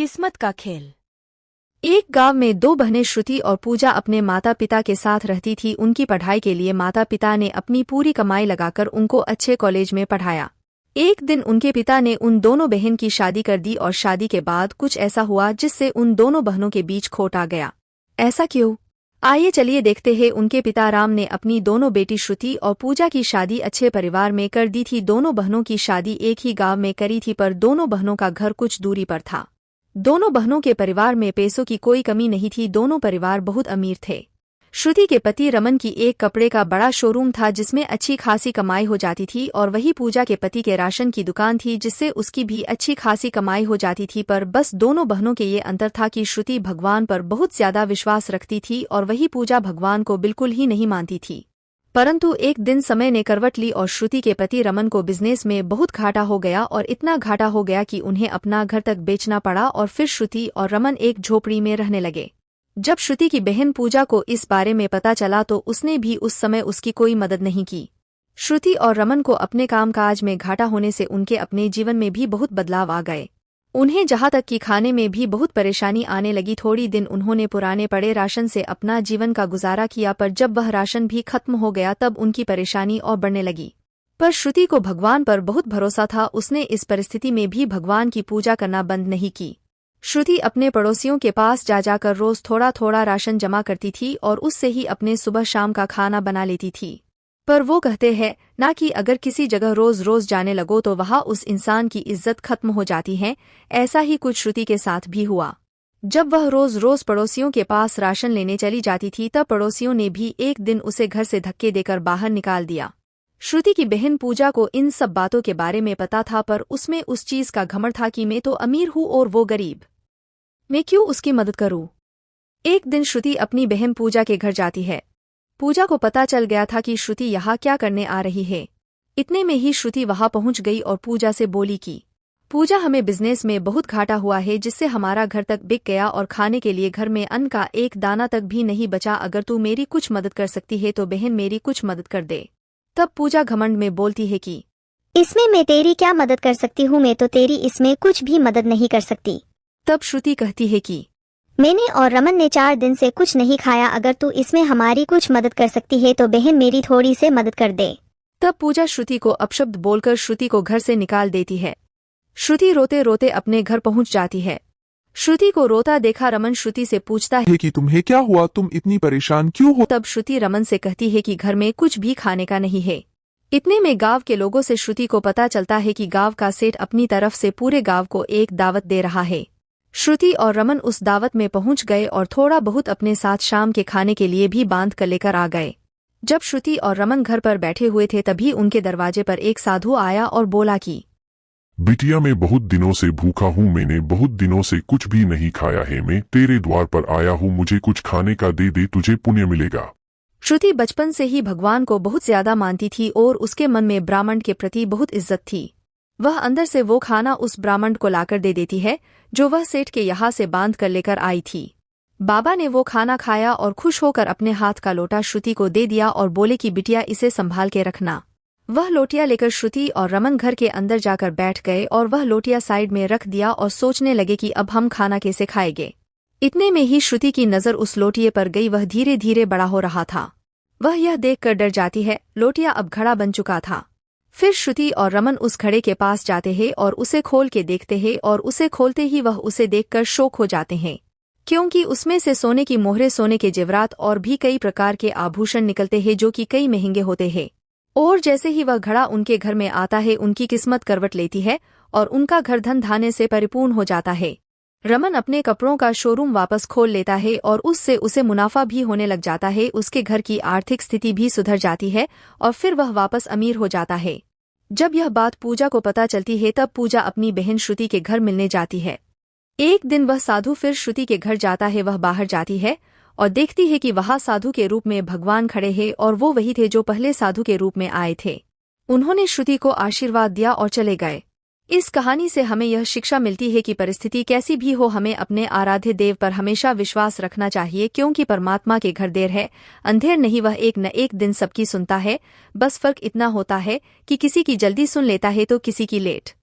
किस्मत का खेल। एक गांव में दो बहनें श्रुति और पूजा अपने माता पिता के साथ रहती थी। उनकी पढ़ाई के लिए माता पिता ने अपनी पूरी कमाई लगाकर उनको अच्छे कॉलेज में पढ़ाया। एक दिन उनके पिता ने उन दोनों बहन की शादी कर दी और शादी के बाद कुछ ऐसा हुआ जिससे उन दोनों बहनों के बीच खोट आ गया। ऐसा क्यों? आइए चलिए देखते हैं। उनके पिता राम ने अपनी दोनों बेटी श्रुति और पूजा की शादी अच्छे परिवार में कर दी थी। दोनों बहनों की शादी एक ही गांव में करी थी, पर दोनों बहनों का घर कुछ दूरी पर था। दोनों बहनों के परिवार में पैसों की कोई कमी नहीं थी। दोनों परिवार बहुत अमीर थे। श्रुति के पति रमन की एक कपड़े का बड़ा शोरूम था जिसमें अच्छी खासी कमाई हो जाती थी, और वही पूजा के पति के राशन की दुकान थी जिससे उसकी भी अच्छी खासी कमाई हो जाती थी। पर बस दोनों बहनों के ये अंतर था कि श्रुति भगवान पर बहुत ज्यादा विश्वास रखती थी और वही पूजा भगवान को बिल्कुल ही नहीं मानती थी। परंतु एक दिन समय ने करवट ली और श्रुति के पति रमन को बिजनेस में बहुत घाटा हो गया, और इतना घाटा हो गया कि उन्हें अपना घर तक बेचना पड़ा। और फिर श्रुति और रमन एक झोपड़ी में रहने लगे। जब श्रुति की बहन पूजा को इस बारे में पता चला तो उसने भी उस समय उसकी कोई मदद नहीं की। श्रुति और रमन को अपने कामकाज में घाटा होने से उनके अपने जीवन में भी बहुत बदलाव आ गए। उन्हें जहां तक कि खाने में भी बहुत परेशानी आने लगी। थोड़ी दिन उन्होंने पुराने पड़े राशन से अपना जीवन का गुजारा किया, पर जब वह राशन भी खत्म हो गया तब उनकी परेशानी और बढ़ने लगी। पर श्रुति को भगवान पर बहुत भरोसा था। उसने इस परिस्थिति में भी भगवान की पूजा करना बंद नहीं की। श्रुति अपने पड़ोसियों के पास जा जाकर रोज थोड़ा थोड़ा राशन जमा करती थी और उससे ही अपने सुबह शाम का खाना बना लेती थी। पर वो कहते हैं ना कि अगर किसी जगह रोज रोज जाने लगो तो वहाँ उस इंसान की इज्जत खत्म हो जाती है। ऐसा ही कुछ श्रुति के साथ भी हुआ। जब वह रोज रोज पड़ोसियों के पास राशन लेने चली जाती थी तब पड़ोसियों ने भी एक दिन उसे घर से धक्के देकर बाहर निकाल दिया। श्रुति की बहन पूजा को इन सब बातों के बारे में पता था, पर उसमें उस चीज का घमंड था कि मैं तो अमीर हूँ और वो गरीब, मैं क्यों उसकी मदद करूँ। एक दिन श्रुति अपनी बहन पूजा के घर जाती है। पूजा को पता चल गया था कि श्रुति यहाँ क्या करने आ रही है। इतने में ही श्रुति वहां पहुंच गई और पूजा से बोली कि पूजा, हमें बिजनेस में बहुत घाटा हुआ है जिससे हमारा घर तक बिक गया और खाने के लिए घर में अन्न का एक दाना तक भी नहीं बचा। अगर तू मेरी कुछ मदद कर सकती है तो बहन मेरी कुछ मदद कर दे। तब पूजा घमंड में बोलती है कि इसमें मैं तेरी क्या मदद कर सकती हूँ, मैं तो तेरी इसमें कुछ भी मदद नहीं कर सकती। तब श्रुति कहती है कि मैंने और रमन ने 4 दिन से कुछ नहीं खाया, अगर तू इसमें हमारी कुछ मदद कर सकती है तो बहन मेरी थोड़ी से मदद कर दे। तब पूजा श्रुति को अपशब्द बोलकर श्रुति को घर से निकाल देती है। श्रुति रोते रोते अपने घर पहुंच जाती है। श्रुति को रोता देखा रमन श्रुति से पूछता है कि तुम्हें क्या हुआ, तुम इतनी परेशान क्यों हो। तब श्रुति रमन से कहती है कि घर में कुछ भी खाने का नहीं है। इतने में गांव के लोगों से श्रुति को पता चलता है कि गांव का सेठ अपनी तरफ से पूरे गांव को एक दावत दे रहा है। श्रुति और रमन उस दावत में पहुंच गए और थोड़ा बहुत अपने साथ शाम के खाने के लिए भी बांध कर लेकर आ गए। जब श्रुति और रमन घर पर बैठे हुए थे तभी उनके दरवाजे पर एक साधु आया और बोला कि बिटिया, मैं बहुत दिनों से भूखा हूँ, मैंने बहुत दिनों से कुछ भी नहीं खाया है, मैं तेरे द्वार पर आया हूँ, मुझे कुछ खाने का दे दे, तुझे पुण्य मिलेगा। श्रुति बचपन से ही भगवान को बहुत ज्यादा मानती थी और उसके मन में ब्राह्मण के प्रति बहुत इज्जत थी। वह अंदर से वो खाना उस ब्राह्मण को लाकर दे देती है जो वह सेठ के यहाँ से बांध कर लेकर आई थी। बाबा ने वो खाना खाया और खुश होकर अपने हाथ का लोटा श्रुति को दे दिया और बोले कि बिटिया, इसे संभाल के रखना। वह लोटिया लेकर श्रुति और रमन घर के अंदर जाकर बैठ गए और वह लोटिया साइड में रख दिया और सोचने लगे कि अब हम खाना कैसे खाएंगे। इतने में ही श्रुति की नजर उस लोटिये पर गई। वह धीरे धीरे बड़ा हो रहा था। वह यह देखकर डर जाती है। लोटिया अब घड़ा बन चुका था। फिर श्रुति और रमन उस घड़े के पास जाते हैं और उसे खोल के देखते हैं, और उसे खोलते ही वह उसे देखकर शौक हो जाते हैं, क्योंकि उसमें से सोने की मोहरें, सोने के जेवरात और भी कई प्रकार के आभूषण निकलते हैं जो कि कई महंगे होते हैं। और जैसे ही वह घड़ा उनके घर में आता है उनकी किस्मत करवट लेती है और उनका घर धन धान्य से परिपूर्ण हो जाता है। रमन अपने कपड़ों का शोरूम वापस खोल लेता है और उससे उसे मुनाफा भी होने लग जाता है। उसके घर की आर्थिक स्थिति भी सुधर जाती है और फिर वह वापस अमीर हो जाता है। जब यह बात पूजा को पता चलती है तब पूजा अपनी बहन श्रुति के घर मिलने जाती है। एक दिन वह साधु फिर श्रुति के घर जाता है। वह बाहर जाती है और देखती है कि वहाँ साधु के रूप में भगवान खड़े हैं, और वो वही थे जो पहले साधु के रूप में आए थे। उन्होंने श्रुति को आशीर्वाद दिया और चले गए। इस कहानी से हमें यह शिक्षा मिलती है कि परिस्थिति कैसी भी हो, हमें अपने आराध्य देव पर हमेशा विश्वास रखना चाहिए, क्योंकि परमात्मा के घर देर है अंधेर नहीं, वह एक न एक दिन सबकी सुनता है। बस फर्क इतना होता है कि किसी की जल्दी सुन लेता है तो किसी की लेट।